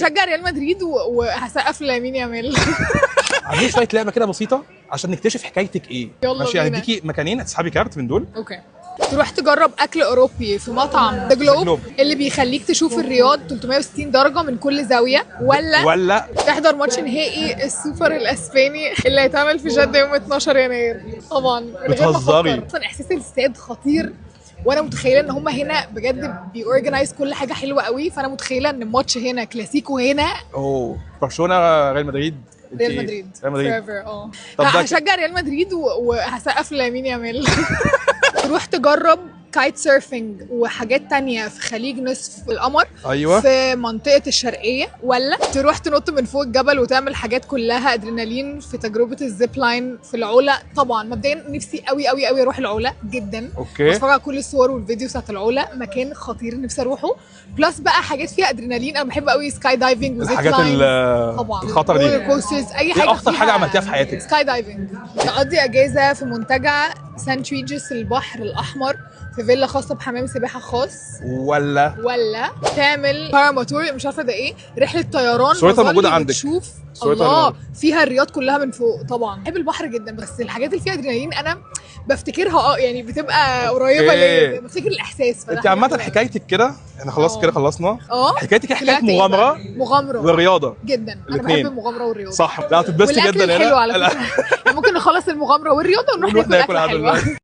شجع ريال مدريد وهسقف لامين يامال. عاملين شويه لعبه كده بسيطه عشان نكتشف حكايتك ايه. يلا ماشي، بينا. هديكي مكانين هتسحبي كارت من دول. اوكي. تروح تجرب اكل اوروبي في مطعم ذا جلوب اللي بيخليك تشوف الرياض 360 درجه من كل زاويه، ولا تحضر ماتش نهائي السوبر الاسباني اللي هيتعمل في جده يوم 12 يناير. طبعا من غير ما بتهزري. أفكر. اصلا احساس الاستاد خطير، وانا متخيله ان هم هنا بجد بيورجنايز كل حاجه حلوه قوي، فانا متخيله ان الماتش هنا كلاسيكو هنا. برشلونه ريال مدريد. ريال مدريد forever. طب هشجع ريال مدريد وهسقف لامين يامال. تروح تجرب كايت سيرفنج وحاجات تانية في خليج نصف القمر. ايوه. في منطقة الشرقية، ولا تروح تنط من فوق الجبل وتعمل حاجات كلها ادرينالين في تجربة الزيب لاين في العلا. طبعا مبدئيا نفسي قوي قوي قوي اروح العلا جدا. اوكي. بتفرج على كل الصور والفيديوز بتاعت العلا، مكان خطير نفسي اروحه. بلس بقى حاجات فيها ادرينالين، انا بحب قوي سكاي دايفنج وزيب الحاجات لاين. طبعا الخطر دي. كوسترز، اي حاجة. ايه اخطر حاجه عملتيها في حياتك؟ سكاي دايفنج. تقضي اجازة في منتجع سانت ريجس البحر الاحمر في فيلا خاصه بحمام سباحه خاص، ولا تعمل باراموتور، مش عارفه ده ايه، رحله طيران. صورتها موجوده عندك. تشوف الله فيها الرياض كلها من فوق. طبعا بحب البحر جدا، بس الحاجات اللي فيها ادرينالين انا بفتكرها يعني بتبقى قريبه ليا، بفتكر الاحساس. انت عامه حكايتك كده احنا خلاص كده خلصنا. حكايتك حكايه مغامره ورياضه جدا. انا بحب المغامره والرياضه. صح. لا هتتبسطي جدا هنا. حلو على فكره. ممكن نخلص المغامره والرياضه ونروح ناكل اكله حلوه.